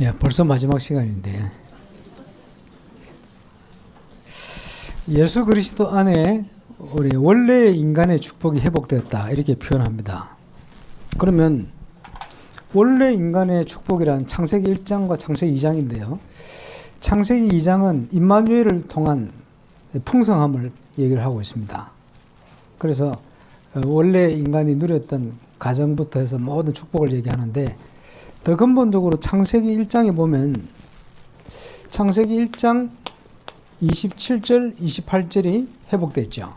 예, 벌써 마지막 시간인데 예수 그리스도 안에 우리 원래의 인간의 축복이 회복되었다 이렇게 표현합니다. 그러면 원래 인간의 축복이란 창세기 1장과 창세기 2장인데요. 창세기 2장은 임마누엘을 통한 풍성함을 얘기를 하고 있습니다. 그래서 원래 인간이 누렸던 가정부터 해서 모든 축복을 얘기하는데 더 근본적으로 창세기 1장에 보면 창세기 1장 27절, 28절이 회복됐죠.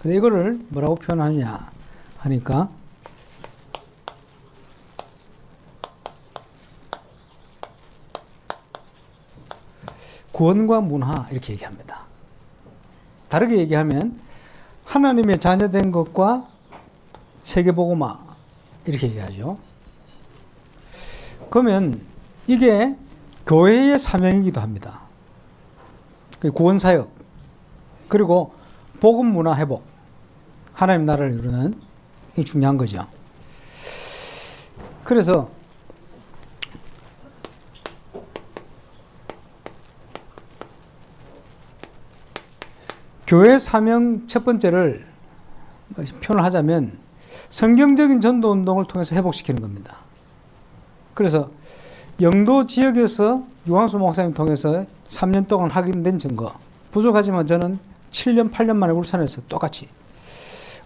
근데 이거를 뭐라고 표현하느냐 하니까 구원과 문화 이렇게 얘기합니다. 다르게 얘기하면 하나님의 자녀된 것과 세계복음화 이렇게 얘기하죠. 그러면 이게 교회의 사명이기도 합니다. 구원사역 그리고 복음문화 회복 하나님 나라를 이루는 게 중요한 거죠. 그래서 교회 사명 첫 번째를 표현을 하자면 성경적인 전도운동을 통해서 회복시키는 겁니다. 그래서 영도 지역에서 유황수 목사님 통해서 3년 동안 확인된 증거 부족하지만 저는 7년 8년 만에 울산에서 똑같이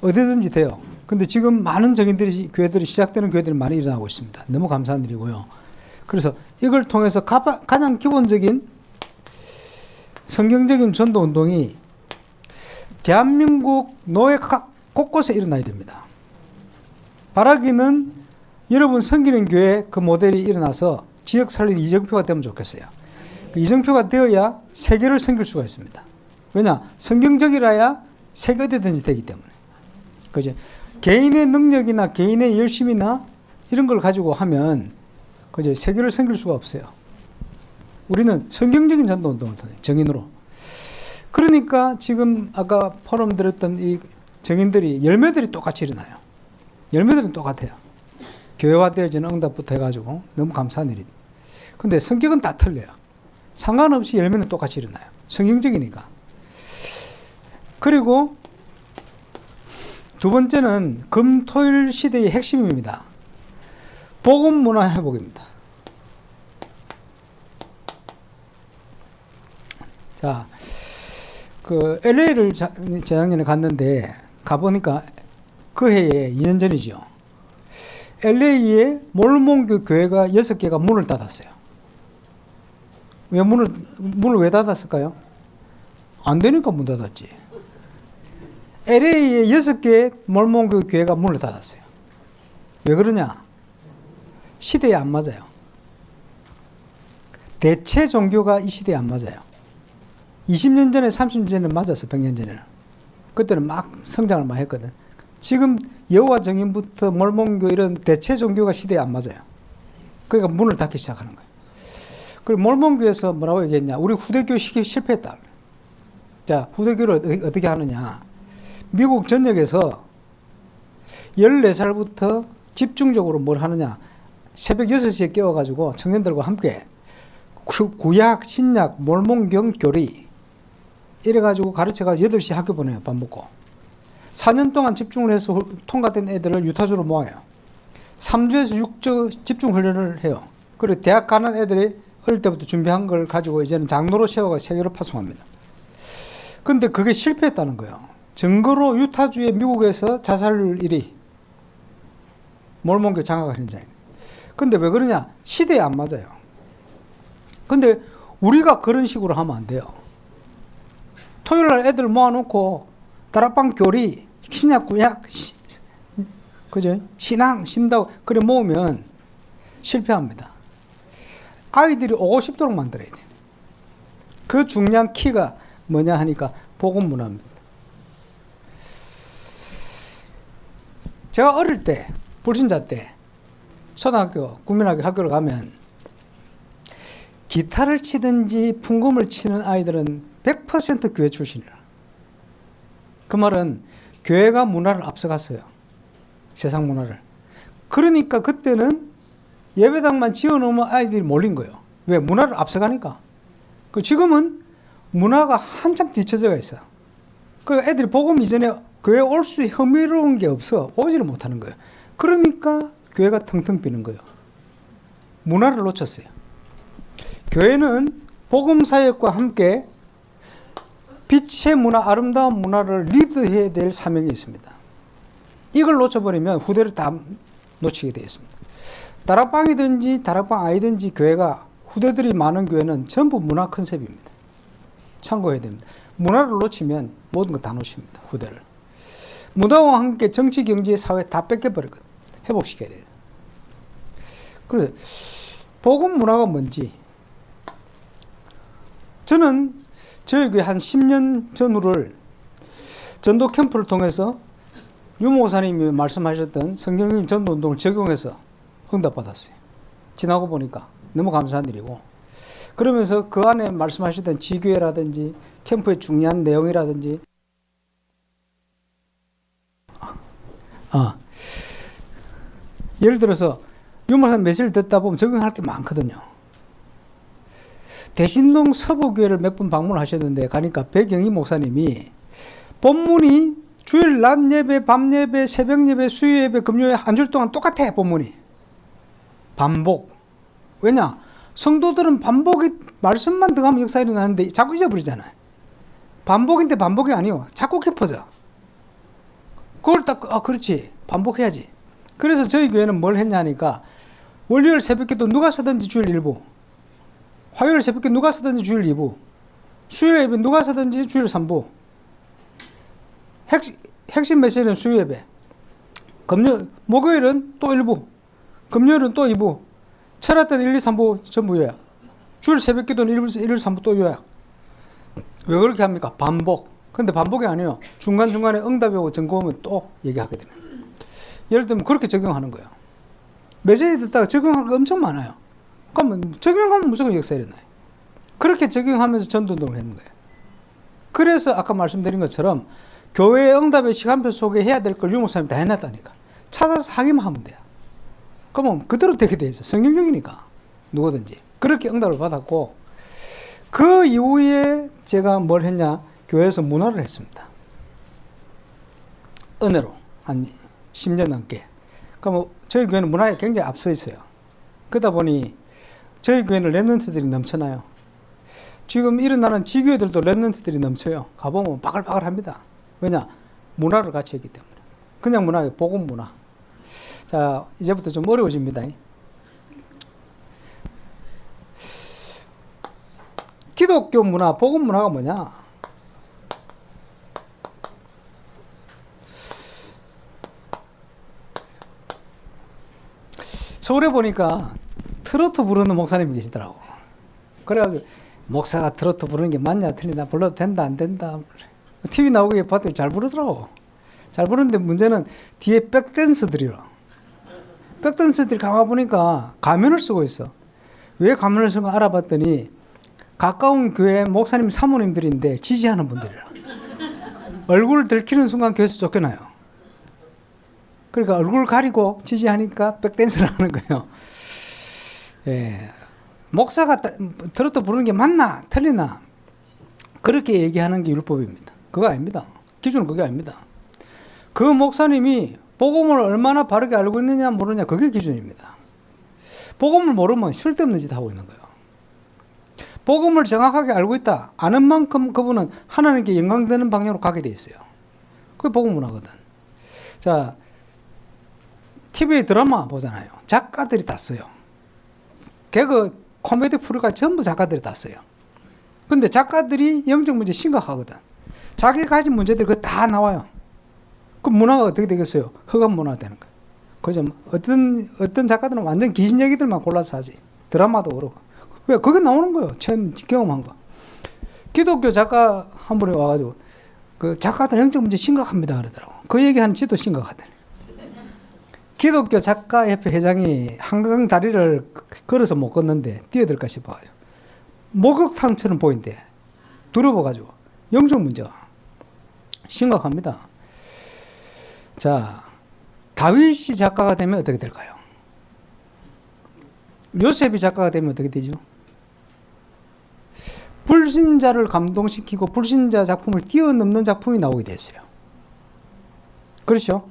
어디든지 돼요. 근데 지금 많은 정인들이 교회들이 시작되는 교회들이 많이 일어나고 있습니다. 너무 감사한 일이고요. 그래서 이걸 통해서 가장 기본적인 성경적인 전도운동이 대한민국 노예 곳곳에 일어나야 됩니다. 바라기는 여러분 섬기는 교회 그 모델이 일어나서 지역 살린 이정표가 되면 좋겠어요. 그 이정표가 되어야 세계를 섬길 수가 있습니다. 왜냐? 성경적이라야 세계 어디든지 되기 때문에. 그죠? 개인의 능력이나 개인의 열심이나 이런 걸 가지고 하면 그죠? 세계를 섬길 수가 없어요. 우리는 성경적인 전도운동을 통해 정인으로. 그러니까 지금 아까 포럼 들었던 이 정인들이 열매들이 똑같이 일어나요. 열매들은 똑같아요. 교회화되어지는 응답부터 해가지고 너무 감사한 일이죠. 근데 성격은 다 틀려요. 상관없이 열매는 똑같이 일어나요. 성경적이니까. 그리고 두 번째는 금토일 시대의 핵심입니다. 복음 문화 회복입니다. 자, 그 LA를 재작년에 갔는데 가보니까 그 해에 2년 전이죠. LA에 몰몬교 교회가 6개가 문을 닫았어요. 왜 문을 왜 닫았을까요? 안 되니까 문 닫았지. LA에 6개 몰몬교 교회가 문을 닫았어요. 왜 그러냐? 시대에 안 맞아요. 대체 종교가 이 시대에 안 맞아요. 20년 전에 30년 전에 맞았어. 100년 전에는. 그때는 막 성장을 많이 했거든. 지금 여호와 정인부터 몰몬교 이런 대체 종교가 시대에 안 맞아요. 그러니까 문을 닫기 시작하는 거예요. 그리고 몰몬교에서 뭐라고 얘기했냐? 우리 후대교 시기 실패했다. 자, 후대교를 어떻게 하느냐? 미국 전역에서 14살부터 집중적으로 뭘 하느냐? 새벽 6시에 깨워가지고 청년들과 함께 구약, 신약, 몰몬경 교리 이래가지고 가르쳐가지고 8시 학교 보내요. 밥 먹고. 4년 동안 집중을 해서 통과된 애들을 유타주로 모아요. 3주에서 6주 집중 훈련을 해요. 그리고 대학 가는 애들이 어릴 때부터 준비한 걸 가지고 이제는 장로로 세워가 세계로 파송합니다. 근데 그게 실패했다는 거예요. 증거로 유타주의 미국에서 자살률 1위. 몰몬교 장악을 현장이에요. 근데 왜 그러냐? 시대에 안 맞아요. 근데 우리가 그런 식으로 하면 안 돼요. 토요일날 애들 모아놓고 다락방 교리, 신약, 구약, 그죠? 신앙, 신다고 그래 모으면 실패합니다. 아이들이 오고 싶도록 만들어야 돼요. 그 중요한 키가 뭐냐 하니까 복음 문화입니다. 제가 어릴 때, 불신자 때, 초등학교, 국민학교 학교를 가면 기타를 치든지 풍금을 치는 아이들은 100% 교회 출신이라. 그 말은 교회가 문화를 앞서갔어요. 세상 문화를. 그러니까 그때는 예배당만 지어놓으면 아이들이 몰린 거예요. 왜? 문화를 앞서가니까. 지금은 문화가 한참 뒤쳐져 있어. 그러니까 애들이 복음 이전에 교회 올 수 흥미로운 게 없어. 오지를 못하는 거예요. 그러니까 교회가 텅텅 비는 거예요. 문화를 놓쳤어요. 교회는 복음 사역과 함께 빛의 문화, 아름다운 문화를 리드해야 될 사명이 있습니다. 이걸 놓쳐버리면 후대를 다 놓치게 되어 있습니다. 다락방이든지 다락방 아이든지 교회가 후대들이 많은 교회는 전부 문화 컨셉입니다. 참고해야 됩니다. 문화를 놓치면 모든 거 다 놓칩니다. 후대를. 문화와 함께 정치, 경제, 사회 다 뺏겨버리거든요. 회복시켜야 돼요. 그래서 복음 문화가 뭔지 저는 저희 교회 한 10년 전후를 전도 캠프를 통해서 유 목사님이 말씀하셨던 성경적인 전도 운동을 적용해서 응답받았어요. 지나고 보니까 너무 감사한 일이고, 그러면서 그 안에 말씀하셨던 지교회라든지 캠프의 중요한 내용이라든지 예를 들어서 유 목사님 메시지를 듣다 보면 적용할 게 많거든요. 대신동 서부교회를 몇 번 방문하셨는데 가니까 백영희 목사님이 본문이 주일 낮 예배, 밤 예배, 새벽 예배, 수요 예배, 금요일 한 주 동안 똑같아. 본문이 반복. 왜냐? 성도들은 반복이 말씀만 들어가면 역사 일어나는데 자꾸 잊어버리잖아요. 반복인데 반복이 아니요. 자꾸 깊어져. 그걸 딱 그렇지. 반복해야지. 그래서 저희 교회는 뭘 했냐니까 월요일 새벽기도 누가 서든지 주일 일부, 화요일 새벽에 누가 서든지 주일 2부, 수요일 예배 누가 서든지 주일 3부, 핵심 메시지는 수요 예배, 목요일은 또 1부, 금요일은 또 2부, 철학 때는 1, 2, 3부 전부 요약, 주일 새벽 기도는 1, 2, 3부 또 요약. 왜 그렇게 합니까? 반복. 근데 반복이 아니에요. 중간중간에 응답이 오고 점검은 또 얘기하게 되는. 예를 들면 그렇게 적용하는 거예요. 메시지 듣다가 적용할 거 엄청 많아요. 그러면 적용하면 무조건 역사 일어나요. 그렇게 적용하면서 전도운동을 했는 거예요. 그래서 아까 말씀드린 것처럼 교회의 응답의 시간표 속에 해야 될 걸 유 목사님이 다 해놨다니까. 찾아서 하기만 하면 돼요. 그러면 그대로 되게 돼 있어. 성경적이니까 누구든지. 그렇게 응답을 받았고, 그 이후에 제가 뭘 했냐, 교회에서 문화를 했습니다. 은혜로 한 10년 넘게. 그러면 저희 교회는 문화에 굉장히 앞서 있어요. 그러다 보니 저희 교회는 랩런트들이 넘쳐나요. 지금 일어나는 지교회들도 랩런트들이 넘쳐요. 가보면 바글바글합니다. 왜냐? 문화를 같이 했기 때문에. 그냥 문화가 복음 문화. 자, 이제부터 좀 어려워집니다. 기독교 문화, 복음 문화가 뭐냐? 서울에 보니까 트로트 부르는 목사님이 계시더라고. 그래가지고 목사가 트로트 부르는 게 맞냐 틀리냐, 불러도 된다 안 된다. TV 나오게 봤더니 잘 부르더라고. 잘 부르는데 문제는 뒤에 백댄서들이라. 백댄서들이 가보니까 가면을 쓰고 있어. 왜 가면을 쓰고 알아봤더니 가까운 교회 목사님 사모님들인데 지지하는 분들이라. 얼굴을 들키는 순간 교회에서 쫓겨나요. 그러니까 얼굴 가리고 지지하니까 백댄스를 하는 거예요. 예. 목사가 트로트 부르는 게 맞나 틀리나 그렇게 얘기하는 게 율법입니다. 그거 아닙니다. 기준은 그게 아닙니다. 그 목사님이 복음을 얼마나 바르게 알고 있느냐 모르느냐 그게 기준입니다. 복음을 모르면 쓸데없는 짓 하고 있는 거예요. 복음을 정확하게 알고 있다. 아는 만큼 그분은 하나님께 영광되는 방향으로 가게 돼 있어요. 그게 복음 문화거든. 자, TV 드라마 보잖아요. 작가들이 다 써요. 개그, 코미디 프로가 전부 작가들이 다 써요. 근데 작가들이 영적 문제 심각하거든. 자기 가진 문제들이 그거 다 나와요. 그럼 문화가 어떻게 되겠어요? 흑암 문화가 되는 거예요. 그죠? 어떤 작가들은 완전 귀신 얘기들만 골라서 하지. 드라마도 그렇고. 왜? 그게 나오는 거예요. 처음 경험한 거. 기독교 작가 한 분이 와가지고, 그 작가들 영적 문제 심각합니다. 그러더라고. 그 얘기하는 지도 심각하더니. 기독교 작가협회 회장이 한강 다리를 걸어서 못 걷는데 뛰어들까 싶어가지고. 목욕탕처럼 보인대. 두려워가지고. 영적 문제가 심각합니다. 자, 다윗이 작가가 되면 어떻게 될까요? 요셉이 작가가 되면 어떻게 되죠? 불신자를 감동시키고 불신자 작품을 뛰어넘는 작품이 나오게 됐어요. 그렇죠?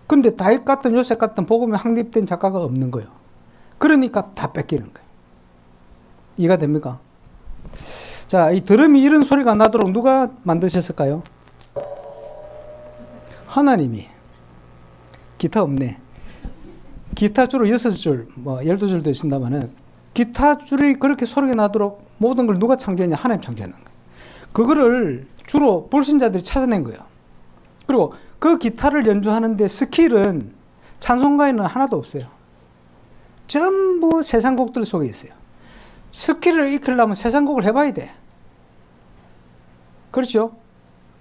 근데 다윗 같은 요셉 같은 복음에 확립된 작가가 없는 거예요. 그러니까 다 뺏기는 거예요. 이해가 됩니까? 자, 이 드럼이 이런 소리가 나도록 누가 만드셨을까요? 하나님이. 기타 없네. 기타 줄을 6줄, 12줄도 있습니다만은 기타 줄이 그렇게 소리가 나도록 모든 걸 누가 창조했냐? 하나님 창조했는 거예요. 그거를 주로 불신자들이 찾아낸 거예요. 그리고 그 기타를 연주하는데 스킬은 찬송가에는 하나도 없어요. 전부 세상 곡들 속에 있어요. 스킬을 익히려면 세상 곡을 해봐야 돼. 그렇죠?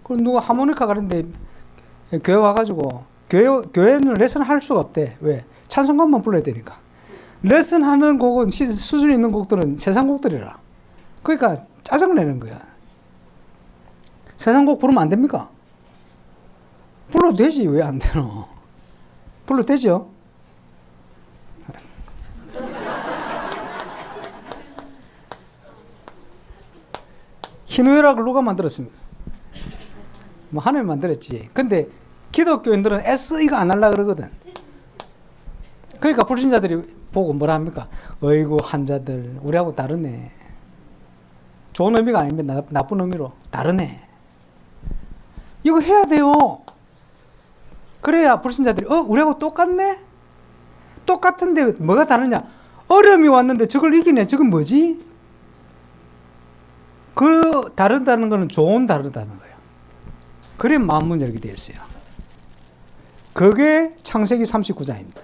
그럼 누가 하모니카 가는데 교회 와가지고 교회는 레슨 할 수가 없대. 왜? 찬송가만 불러야 되니까. 레슨 하는 곡은 수준 있는 곡들은 세상 곡들이라. 그러니까 짜증내는 거야. 세상 곡 부르면 안 됩니까? 불러도 되지. 왜 안 되노? 불러도 되죠? 희노애락을 누가 만들었습니까? 뭐 하나님이 만들었지. 근데 기독교인들은 이거 안 하려고 그러거든. 그러니까 불신자들이 보고 뭐라 합니까? 어이구 한자들 우리하고 다르네. 좋은 의미가 아닙니다. 나쁜 의미로 다르네. 이거 해야 돼요. 그래야 불신자들이 우리하고 똑같네? 똑같은데 뭐가 다르냐? 어려움이 왔는데 저걸 이기네. 저건 뭐지? 그 다르다는 것은 좋은 다르다는 거예요. 그래 마음문 열게 되어 있어요. 그게 창세기 39장입니다.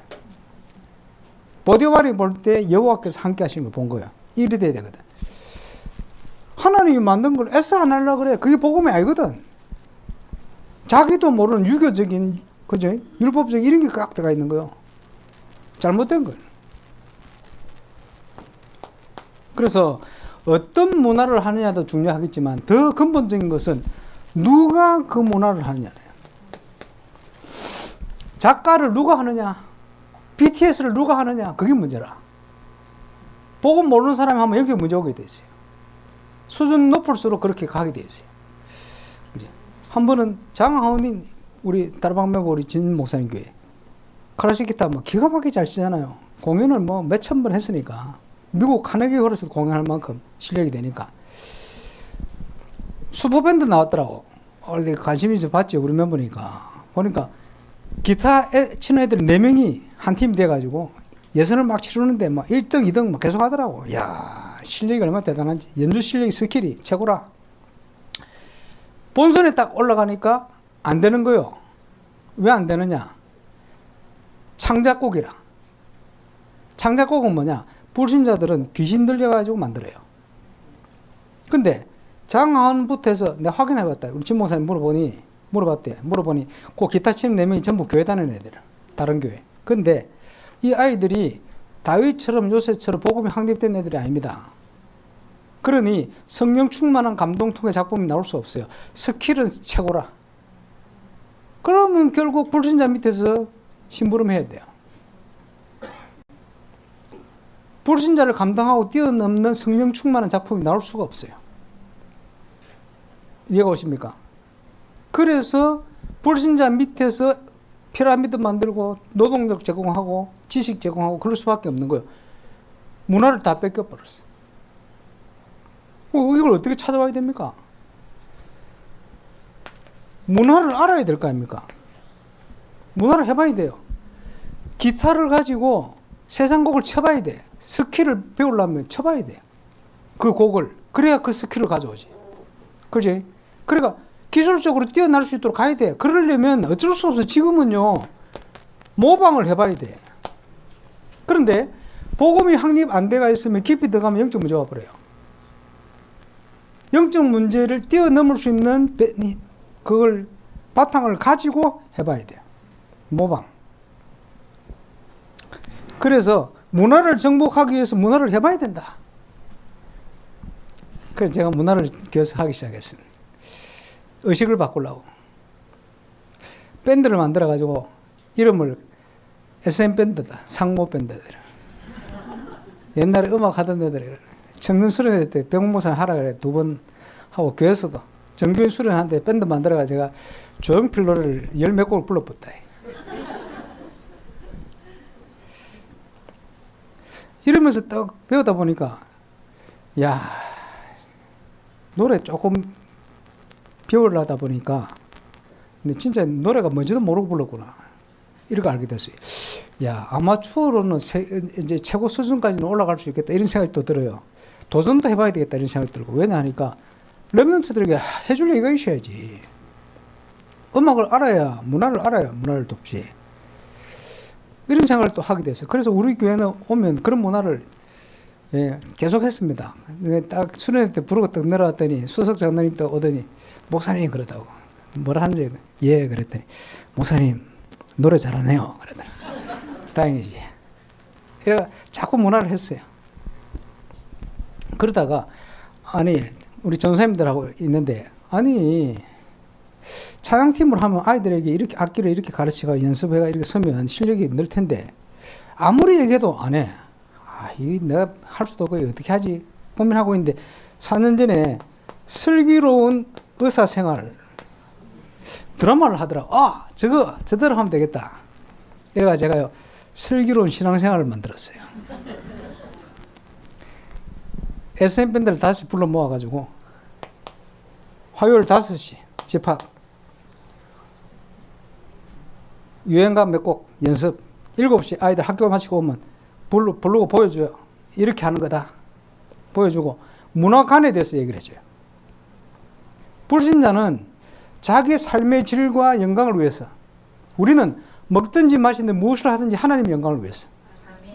보디발이 볼 때 여호와께서 함께 하시는 걸 본 거예요. 이래 돼야 되거든. 하나님이 만든 걸 애써 안 하려고 그래. 그게 복음이 아니거든. 자기도 모르는 유교적인, 그죠? 율법적 이런 게 꽉 들어가 있는 거예요. 잘못된 거예요. 그래서 어떤 문화를 하느냐도 중요하겠지만 더 근본적인 것은 누가 그 문화를 하느냐예요. 작가를 누가 하느냐, BTS를 누가 하느냐, 그게 문제라. 복음 모르는 사람이 하면 여기 문제 오게 돼 있어요. 수준 높을수록 그렇게 가게 돼 있어요. 한 번은 장하원인 우리 다르방매고 우리 진 목사님 교회 클래식 기타 뭐 기가 막히게 잘 치잖아요. 공연을 뭐 몇천 번 했으니까 미국 카네기 홀에서 공연할 만큼 실력이 되니까 슈퍼밴드 나왔더라고. 원래 관심이 있어 봤죠. 우리 멤버니까 보니까 기타 치는 애들이 4명이 한 팀 돼가지고 예선을 막 치르는데 막 1등, 2등 막 계속 하더라고. 이야, 실력이 얼마나 대단한지. 연주 실력이 스킬이 최고라. 본선에 딱 올라가니까 안 되는 거요. 왜 안 되느냐? 창작곡이라. 창작곡은 뭐냐? 불신자들은 귀신 들려가지고 만들어요. 근데 장하원부터 해서 내가 확인해봤다. 우리 진 목사님 물어보니 그 기타 치는 4명이 전부 교회 다니는 애들. 다른 교회. 근데 이 아이들이 다윗처럼 요셉처럼 복음이 확립된 애들이 아닙니다. 그러니 성령 충만한 감동통의 작품이 나올 수 없어요. 스킬은 최고라. 그러면 결국 불신자 밑에서 심부름해야 돼요. 불신자를 감당하고 뛰어넘는 성령 충만한 작품이 나올 수가 없어요. 이해가 오십니까? 그래서 불신자 밑에서 피라미드 만들고 노동력 제공하고 지식 제공하고 그럴 수밖에 없는 거예요. 문화를 다 뺏겨버렸어요. 이걸 어떻게 찾아와야 됩니까? 문화를 알아야 될 거 아닙니까? 문화를 해봐야 돼요. 기타를 가지고 세상 곡을 쳐봐야 돼. 스킬을 배우려면 쳐봐야 돼요. 그 곡을. 그래야 그 스킬을 가져오지. 그지? 그러니까 기술적으로 뛰어날 수 있도록 가야 돼. 그러려면 어쩔 수 없어. 지금은요, 모방을 해봐야 돼. 그런데 복음이 확립 안 돼가 있으면 깊이 들어가면 영적 문제가 와버려요. 영적 문제를 뛰어넘을 수 있는 그걸 바탕을 가지고 해봐야 돼요. 모방. 그래서 문화를 정복하기 위해서 문화를 해봐야 된다. 그래서 제가 문화를 교섭하기 시작했습니다. 의식을 바꾸려고. 밴드를 만들어가지고 이름을 SM 밴드다. 상모 밴드들. 옛날에 음악 하던 애들 청년 수련회 때 병목사 하라 그래 2번 하고 교회에서도 정규인 수련하는데 밴드 만들어가 제가 조용필 노래를 10몇 곡을 불러봤다. 이러면서 딱 배우다 보니까 야 노래 조금 배우려다 보니까 근데 진짜 노래가 뭔지도 모르고 불렀구나 이렇게 알게 됐어요. 야 아마추어로는 이제 최고 수준까지는 올라갈 수 있겠다 이런 생각이 또 들어요. 도전도 해봐야 되겠다 이런 생각이 들고 왜냐 하니까 랩런트들에게 해줄 얘기가 있어야지. 음악을 알아야 문화를 알아야 문화를 돕지. 이런 생각을 또 하게 됐어요. 그래서 우리 교회는 오면 그런 문화를 계속 했습니다. 딱 수련회 때 부르고 딱 내려왔더니 수석 장로님 또 오더니 목사님 그러다고 뭐라 하는지 예 그랬더니 목사님 노래 잘하네요 그러더니 다행이지. 이래가 자꾸 문화를 했어요. 그러다가 아니 우리 전사님들하고 있는데 아니 찬양팀을 하면 아이들에게 이렇게 악기를 이렇게 가르치고 연습해가 이렇게 서면 실력이 늘 텐데 아무리 얘기해도 안 해. 이 내가 할 수도 없고 어떻게 하지 고민하고 있는데 4년 전에 슬기로운 의사생활 드라마를 하더라. 저거 저대로 하면 되겠다. 이래가 제가요 슬기로운 신앙생활을 만들었어요. SM 밴드를 5시 불러 모아가지고 화요일 5시 집합 유행가 몇 곡 연습 7시 아이들 학교 마치고 오면 부르고 보여줘요. 이렇게 하는 거다. 보여주고 문화관에 대해서 얘기를 해줘요. 불신자는 자기 삶의 질과 영광을 위해서 우리는 먹든지 마시든지 무엇을 하든지 하나님의 영광을 위해서.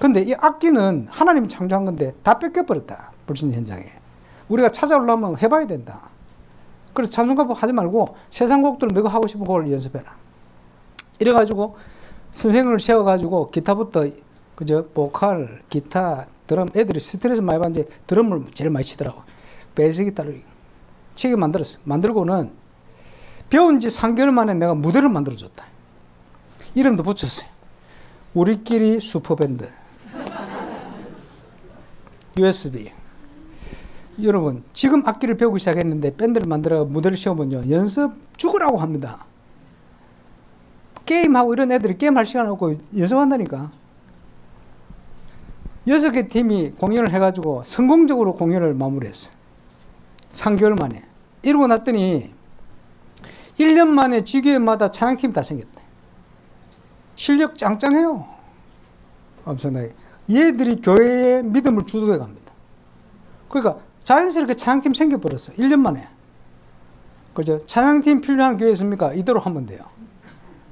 근데 이 악기는 하나님이 창조한 건데 다 뺏겨버렸다. 불신 현장에. 우리가 찾아오려면 해봐야 된다. 그래서 찬송가곡 하지 말고 세상 곡들은 너가 하고 싶은 곡을 연습해라. 이래가지고 선생님을 세워가지고 기타부터 그저 보컬, 기타, 드럼 애들이 스트레스 많이 받는데 드럼을 제일 많이 치더라고. 베이스 기타를 치게 만들었어. 만들고는 배운 지 3개월 만에 내가 무대를 만들어줬다. 이름도 붙였어요. 우리끼리 슈퍼밴드. USB. 여러분 지금 악기를 배우기 시작했는데 밴드를 만들어 무대를 씌우면요 연습 죽으라고 합니다. 게임하고 이런 애들이 게임할 시간 없고 연습한다니까. 6개 팀이 공연을 해가지고 성공적으로 공연을 마무리했어요. 3개월 만에. 이러고 났더니 1년 만에 지교회마다 찬양팀 다 생겼다. 실력 짱짱해요. 엄청나게. 얘들이 교회의 믿음을 주도해 갑니다. 그러니까 자연스럽게 찬양팀 생겨버렸어. 1년 만에. 그죠? 찬양팀 필요한 교회 있습니까? 이대로 하면 돼요.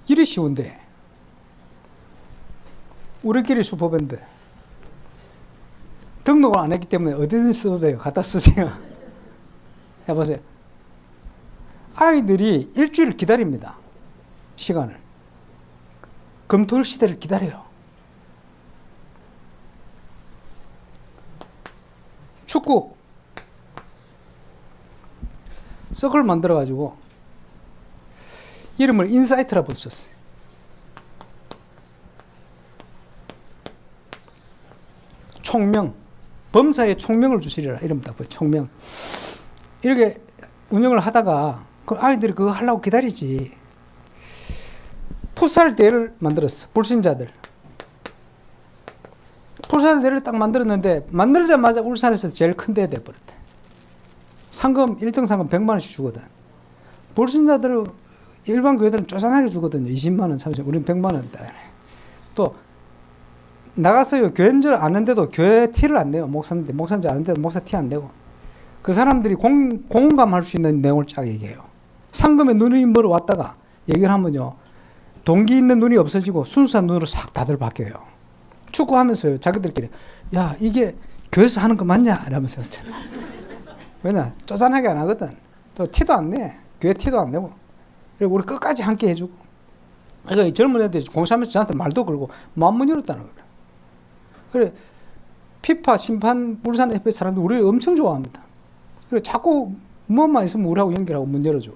일이 쉬운데. 우리끼리 슈퍼밴드. 등록을 안 했기 때문에 어디든 써도 돼요. 갖다 쓰세요. 해보세요. 아이들이 일주일 기다립니다. 시간을. 금토일 시대를 기다려요. 축구. 서클 만들어가지고 이름을 인사이트라 붙였어요. 총명. 범사에 총명을 주시리라. 이름 딱 보여. 총명. 이렇게 운영을 하다가 그 아이들이 그거 하려고 기다리지. 풋살 대회를 만들었어. 불신자들. 풋살 대회를 딱 만들었는데 만들자마자 울산에서 제일 큰 대회 돼버렸대. 상금 1등 상금 100만 원씩 주거든. 불신자들은 일반 교회들은 쪼잔하게 주거든요. 20만 원, 30만 원. 우리는 100만 원. 또 나가서요. 교회인 줄 아는데도 교회 티를 안 내요. 목사인데 목사인 줄 아는데도 목사 티 안 내고. 그 사람들이 공감할 수 있는 내용을 쫙 얘기해요. 상금에 눈이 멀어 왔다가 얘기를 하면요. 동기 있는 눈이 없어지고 순수한 눈으로 싹 다들 바뀌어요. 축구하면서요. 자기들끼리 야 이게 교회에서 하는 거 맞냐? 이러면서. 왜냐? 쪼잔하게 안 하거든. 또 티도 안 내. 교회 티도 안 내고. 그리고 우리 끝까지 함께 해주고. 그러니까 젊은 애들이 공사하면서 저한테 말도 걸고 마음문 열었다는 거예요. 그래 피파 심판 울산 FA 사람들 우리를 엄청 좋아합니다. 그래 자꾸 뭐만 있으면 우리하고 연결하고 문 열어줘.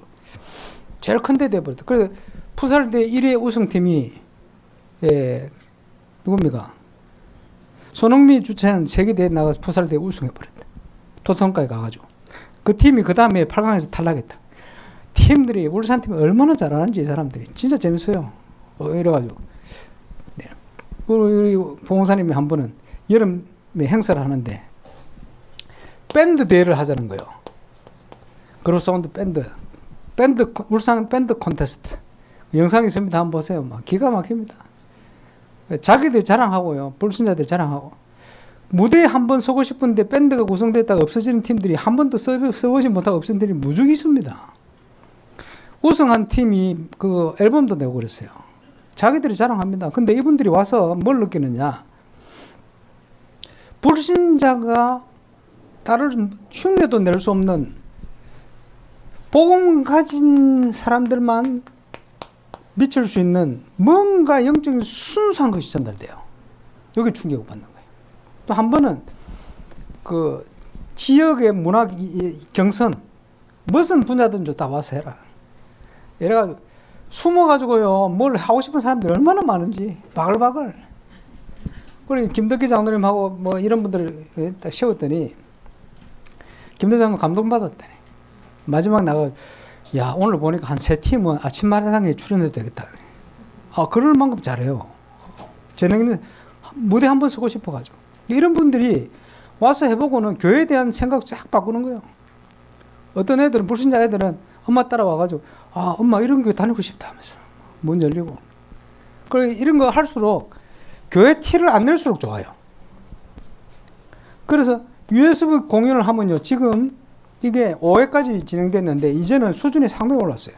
제일 큰 데 돼버렸다. 그래서 풋살대 1회 우승팀이 누굽니까? 손흥민이 주최한 세계대회 나가서 풋살대회 우승해버렸다. 토트넘까지 가가지고. 그 팀이 그 다음에 8강에서 탈락했다. 팀들이, 울산팀이 얼마나 잘하는지 이 사람들이. 진짜 재밌어요. 이래가지고. 네. 우리 봉사님이 한 번은 여름에 행사를 하는데 밴드 대회를 하자는 거예요. 그룹 사운드 밴드, 울산 밴드 콘테스트. 영상이 있습니다. 한번 보세요. 막 기가 막힙니다. 자기들 자랑하고요. 불신자들 자랑하고. 무대에 한 번 서고 싶은데 밴드가 구성됐다가 없어지는 팀들이 한 번도 써보지 못하고 없어진 팀이 무지개 있습니다. 우승한 팀이 그 앨범도 내고 그랬어요. 자기들이 자랑합니다. 근데 이분들이 와서 뭘 느끼느냐. 불신자가 다른 흉내도 낼 수 없는 복음 가진 사람들만 미칠 수 있는 뭔가 영적인 순수한 것이 전달돼요. 여기 충격을 받는 거예요. 또 한 번은 그 지역의 문화 경선 무슨 분야든지 다 와서 해라. 이래가지고 숨어가지고요 뭘 하고 싶은 사람들이 얼마나 많은지 바글바글. 그리고 김덕기 장로님하고 뭐 이런 분들을 딱 세웠더니 김덕기 장로님 감동받았다니. 마지막 나가 야 오늘 보니까 한 3팀은 아침 마당에 출연해도 되겠다. 아 그럴 만큼 잘해요. 재능 있는 무대 한번 서고 싶어가지고. 이런 분들이 와서 해보고는 교회에 대한 생각 쫙 바꾸는 거예요. 어떤 애들은 불신자 애들은 엄마 따라와가지고 아 엄마 이런 교회 다니고 싶다 하면서 문 열리고. 그래 이런 거 할수록 교회 티를 안 낼수록 좋아요. 그래서 USB 공연을 하면요 지금 이게 5회까지 진행됐는데 이제는 수준이 상당히 올랐어요.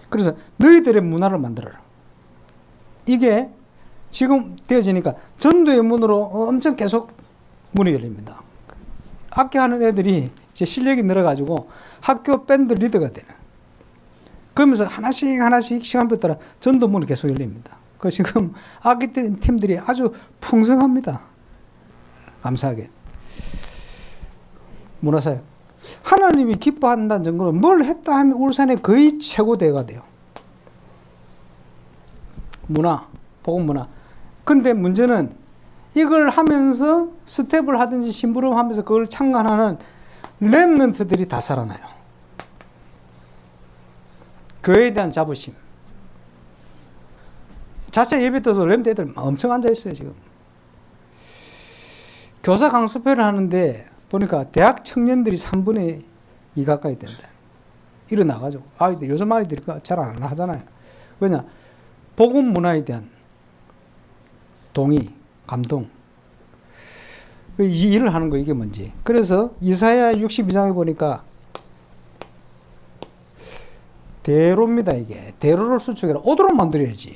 그래서 너희들의 문화를 만들어라. 이게 지금 되어지니까 전도의 문으로 엄청 계속 문이 열립니다. 악기하는 애들이 이제 실력이 늘어가지고 학교 밴드 리더가 되는. 그러면서 하나씩 시간표 따라 전도 문이 계속 열립니다. 그래서 지금 악기 팀들이 아주 풍성합니다. 감사하게. 문화사역. 하나님이 기뻐한다는 증거는 뭘 했다 하면 울산의 거의 최고대가 돼요. 문화, 복음 문화. 근데 문제는 이걸 하면서 스텝을 하든지 심부름 하면서 그걸 창간하는 렘넌트들이 다 살아나요. 교회에 대한 자부심. 자체 예배 때도 렘넌트 애들 엄청 앉아있어요, 지금. 교사 강습회를 하는데 보니까 대학 청년들이 3분의 2 가까이 된다. 일어나가지고. 아이들, 요즘 아이들이 잘 안 하잖아요. 왜냐? 복음 문화에 대한 동의, 감동. 이 일을 하는 거 이게 뭔지. 그래서 이사야 62장에 보니까 대로입니다, 이게. 대로를 수축해라. 오도록 만들어야지.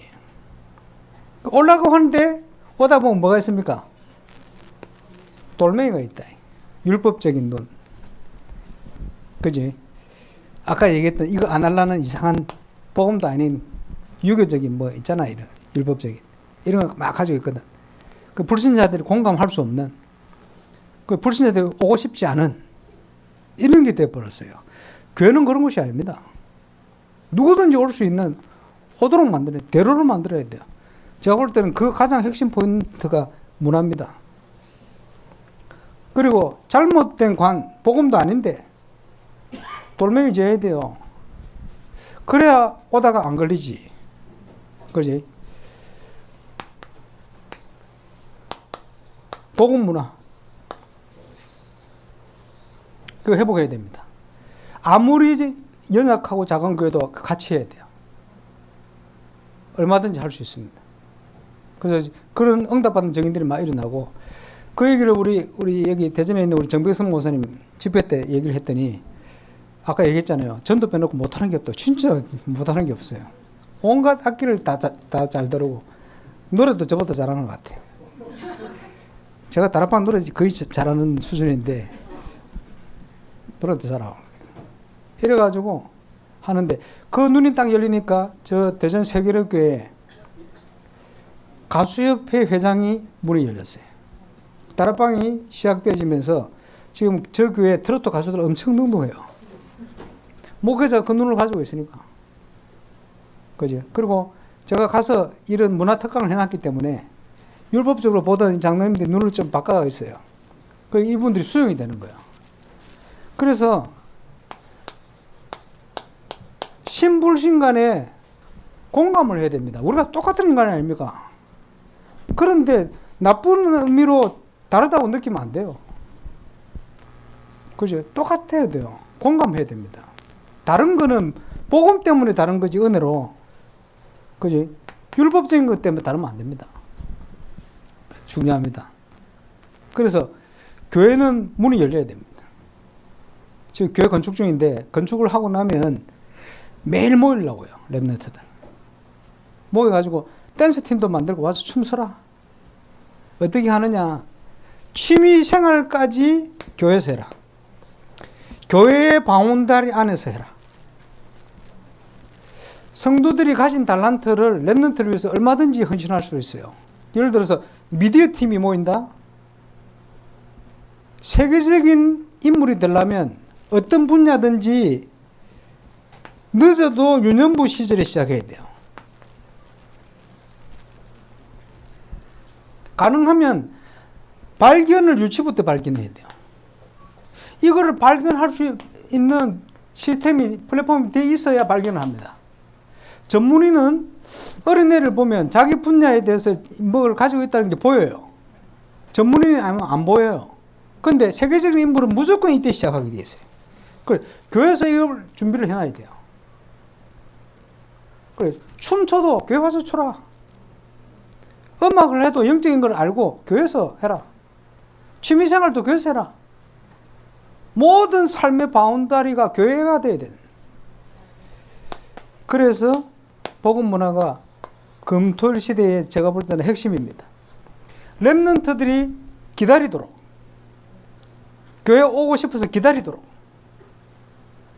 올라가고 하는데 오다 보면 뭐가 있습니까? 돌멩이가 있다. 율법적인 눈. 그지? 아까 얘기했던 이거 안 하려는 이상한 복음도 아닌 유교적인 뭐 있잖아, 이런 율법적인. 이런 거 막 가지고 있거든. 그 불신자들이 공감할 수 없는, 그 불신자들이 오고 싶지 않은 이런 게 되어버렸어요. 교회는 그런 것이 아닙니다. 누구든지 올 수 있는 오도록 만들어야 돼요. 대로를 만들어야 돼요. 제가 볼 때는 그 가장 핵심 포인트가 문화입니다. 그리고 잘못된 복음도 아닌데 돌멩이 지어야 돼요. 그래야 오다가 안 걸리지. 그렇지? 복음 문화. 그거 회복해야 됩니다. 아무리 연약하고 작은 교회도 같이 해야 돼요. 얼마든지 할 수 있습니다. 그래서 그런 응답받는 증인들이 많이 일어나고, 그 얘기를 우리 여기 대전에 있는 우리 정백성 목사님 집회 때 얘기를 했더니, 아까 얘기했잖아요. 전도 빼놓고 못하는 게 없다. 진짜 못하는 게 없어요. 온갖 악기를 다 잘 다루고, 노래도 저보다 잘하는 것 같아요. 제가 다락방 노래 거의 잘하는 수준인데, 노래도 잘하고. 이래가지고 하는데, 그 눈이 딱 열리니까 저 대전 세계력교회 가수협회 회장이 문이 열렸어요. 다락방이 시작되어지면서 지금 저 교회 트로트 가수들 엄청 능동해요. 목회자가 그 눈을 가지고 있으니까. 그죠? 그리고 제가 가서 이런 문화 특강을 해놨기 때문에 율법적으로 보던 장로님들이 눈을 좀 바꿔가 있어요. 그 이분들이 수용이 되는 거예요. 그래서 신불신 간에 공감을 해야 됩니다. 우리가 똑같은 인간이 아닙니까? 그런데 나쁜 의미로 다르다고 느끼면 안 돼요. 그죠? 똑같아야 돼요. 공감해야 됩니다. 다른 거는 복음 때문에 다른 거지, 은혜로. 그지? 율법적인 것 때문에 다르면 안 됩니다. 중요합니다. 그래서 교회는 문이 열려야 됩니다. 지금 교회 건축 중인데, 건축을 하고 나면 매일 모이려고요, 랩런트들. 모여가지고 댄스 팀도 만들고 와서 춤춰라. 어떻게 하느냐? 취미 생활까지 교회에서 해라. 교회의 바운다리 안에서 해라. 성도들이 가진 달란트를 랩런트를 위해서 얼마든지 헌신할 수 있어요. 예를 들어서 미디어 팀이 모인다. 세계적인 인물이 되려면 어떤 분야든지 늦어도 유년부 시절에 시작해야 돼요. 가능하면 발견을 유치부터 발견해야 돼요. 이거를 발견할 수 있는 시스템이, 플랫폼이 돼 있어야 발견을 합니다. 전문의는 어린애를 보면 자기 분야에 대해서 뭘 가지고 있다는 게 보여요. 전문의는 안 보여요. 근데 세계적인 인물은 무조건 이때 시작하게 돼 있어요. 그래, 교회에서 이걸 준비를 해놔야 돼요. 그래, 춤춰도 교회 와서 춰라. 음악을 해도 영적인 걸 알고 교회에서 해라. 취미생활도 교회에서 해라. 모든 삶의 바운다리가 교회가 돼야 돼. 그래서 복음 문화가 금토일 시대에 제가 볼 때는 핵심입니다. 랩런트들이 기다리도록, 교회 오고 싶어서 기다리도록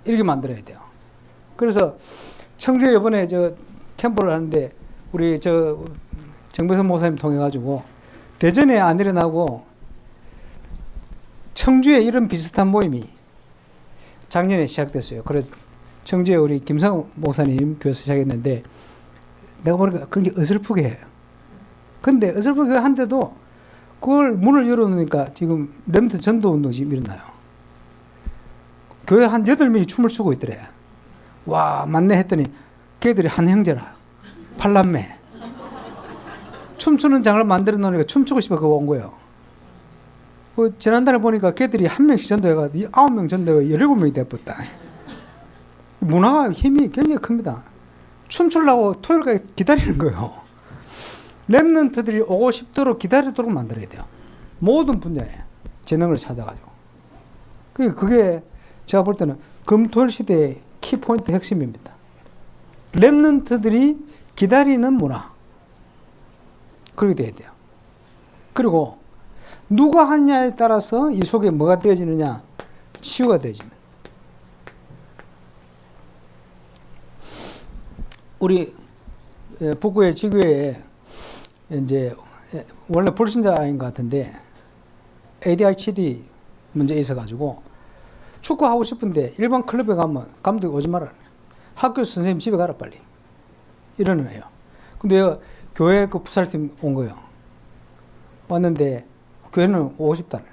이렇게 만들어야 돼요. 그래서 청주에 이번에 캠프를 하는데 우리 정배선 목사님 통해 가지고 대전에 안 일어나고 청주에 이런 비슷한 모임이 작년에 시작됐어요. 그래서 청주에 우리 김상우 목사님 교회에서 시작했는데 내가 보니까 그게 어설프게 해요. 근데 어설프게 한데도 그걸 문을 열어놓으니까 지금 렘트 전도 운동이 지금 일어나요. 교회 한 8명이 춤을 추고 있더래. 와, 맞네 했더니 걔들이 한 형제라. 팔남매. 춤추는 장을 만들어 놓으니까 춤추고 싶어 그거 온 거예요. 지난달에 보니까 걔들이 한 명씩 전도해가 9명 전도해가 17명이 돼버렸다. 문화가 힘이 굉장히 큽니다. 춤추려고 토요일까지 기다리는 거예요. 랩런트들이 오고 싶도록 기다리도록 만들어야 돼요. 모든 분야에 재능을 찾아가지고. 그게 제가 볼 때는 금토일 시대의 키포인트 핵심입니다. 랩런트들이 기다리는 문화. 그렇게 돼야 돼요. 그리고 누가 하느냐에 따라서 이 속에 뭐가 되어지느냐, 치유가 되어집니다. 우리 북구의 지교회에 이제 원래 불신자인 것 같은데 ADHD 문제 있어가지고 축구하고 싶은데 일반 클럽에 가면 감독이 오지 마라. 학교 선생님 집에 가라 빨리. 이러는 애요. 근데 교회 그 풋살팀 온 거예요. 왔는데 교회는 오고 싶다네.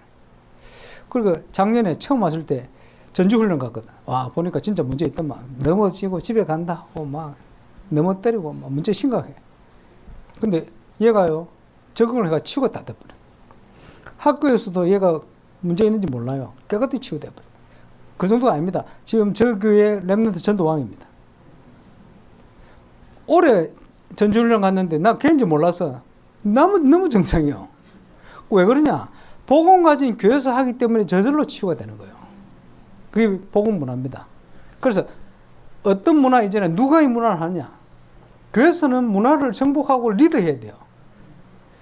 그리고 작년에 처음 왔을 때 전주훈련 갔거든. 와, 보니까 진짜 문제 있더만. 넘어지고 집에 간다. 막 넘어 때리고 막 문제 심각해. 근데 얘가요, 적응을 해가 치유가 다 돼버려. 학교에서도 얘가 문제 있는지 몰라요. 깨끗이 치유돼버려. 그 정도가 아닙니다. 지금 저 교회 랩런트 전도왕입니다. 올해 전주훈련 갔는데 나 걔인지 몰라서 너무 정상이요. 왜 그러냐? 복음 가진 교회에서 하기 때문에 저절로 치유가 되는 거예요. 그게 복음 문화입니다. 그래서 어떤 문화 이전에 누가 이 문화를 하냐? 교회에서는 문화를 정복하고 리드해야 돼요.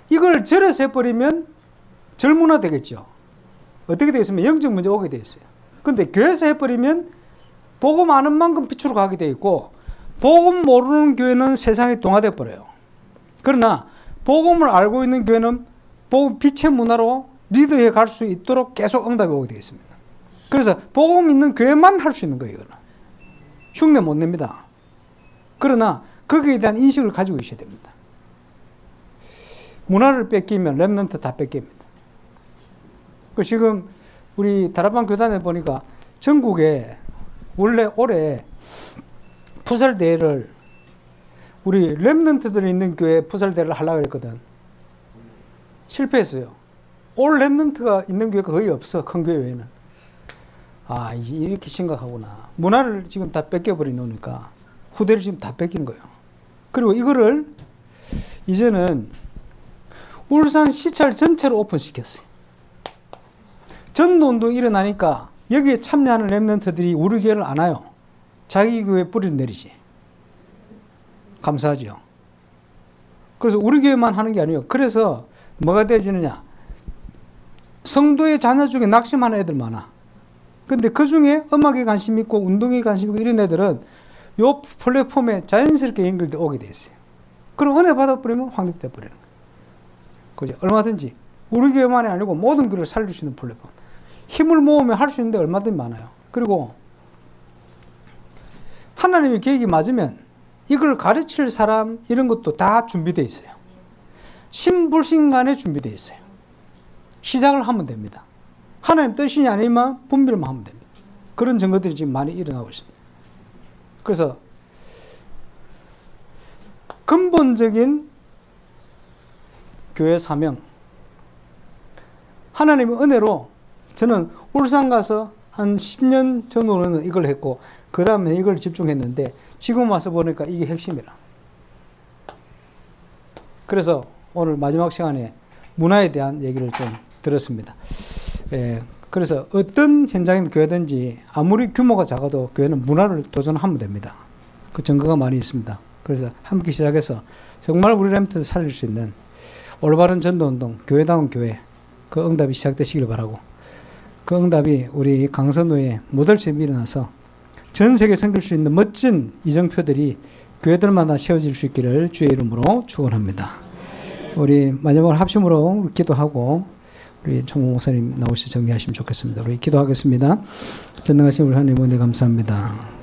이걸 절에서 해버리면 절문화 되겠죠. 어떻게 되겠으면 영적 문제 오게 돼 있어요. 근데 교회에서 해버리면 복음 아는 만큼 빛으로 가게 돼 있고 복음 모르는 교회는 세상에 동화돼 버려요. 그러나 복음을 알고 있는 교회는 복음 빛의 문화로 리드해 갈 수 있도록 계속 응답이 오게 되겠습니다. 그래서 복음 있는 교회만 할 수 있는 거예요. 이거는. 흉내 못 냅니다. 그러나 거기에 대한 인식을 가지고 있어야 됩니다. 문화를 뺏기면 렘넌트 다 뺏깁니다. 그 지금 우리 다락방 교단에 보니까 전국에 원래 올해 풋살 대회를 우리 렘넌트들이 있는 교회 풋살 대회를 하려고 했거든. 실패했어요. 올 렘넌트가 있는 교회가 거의 없어. 큰 교회 외에는. 아, 이렇게 심각하구나. 문화를 지금 다 뺏겨버리 놓으니까 후대를 지금 다 뺏긴 거예요. 그리고 이거를 이제는 울산 시찰 전체로 오픈시켰어요. 전도운동이 일어나니까 여기에 참여하는 렘넌트들이 우리 교회를 안 와요. 자기 교회 뿌리를 내리지. 감사하죠. 그래서 우리 교회만 하는 게 아니에요. 그래서 뭐가 되어지느냐. 성도의 자녀 중에 낙심하는 애들 많아. 근데 그 중에 음악에 관심 있고 운동에 관심 있고 이런 애들은 요 플랫폼에 자연스럽게 연결돼 오게 돼 있어요. 그럼 은혜 받아버리면 확립돼 버리는 거예요. 그죠? 얼마든지 우리 교회만이 아니고 모든 교회를 살릴 수 있는 플랫폼. 힘을 모으면 할 수 있는데 얼마든지 많아요. 그리고 하나님의 계획이 맞으면 이걸 가르칠 사람 이런 것도 다 준비되어 있어요. 신불신간에 준비되어 있어요. 시작을 하면 됩니다. 하나님 뜻이 아니면 분별만 하면 됩니다. 그런 증거들이 지금 많이 일어나고 있습니다. 그래서 근본적인 교회 사명, 하나님의 은혜로 저는 울산 가서 한 10년 전으로는 이걸 했고 그 다음에 이걸 집중했는데 지금 와서 보니까 이게 핵심이라. 그래서 오늘 마지막 시간에 문화에 대한 얘기를 좀 들었습니다. 그래서 어떤 현장인 교회든지 아무리 규모가 작아도 교회는 문화를 도전하면 됩니다. 그 증거가 많이 있습니다. 그래서 함께 시작해서 정말 우리 렘넌트를 살릴 수 있는 올바른 전도운동, 교회다운 교회, 그 응답이 시작되시길 바라고, 그 응답이 우리 강선우의 모델처럼 일어나서 전 세계에 섬길 수 있는 멋진 이정표들이 교회들마다 세워질 수 있기를 주의 이름으로 축원합니다. 우리 마지막으로 합심으로 기도하고 우리 총 목사님 나오셔서 정리하시면 좋겠습니다. 우리 기도하겠습니다. 전능하신 우리 하나님 은혜 감사합니다.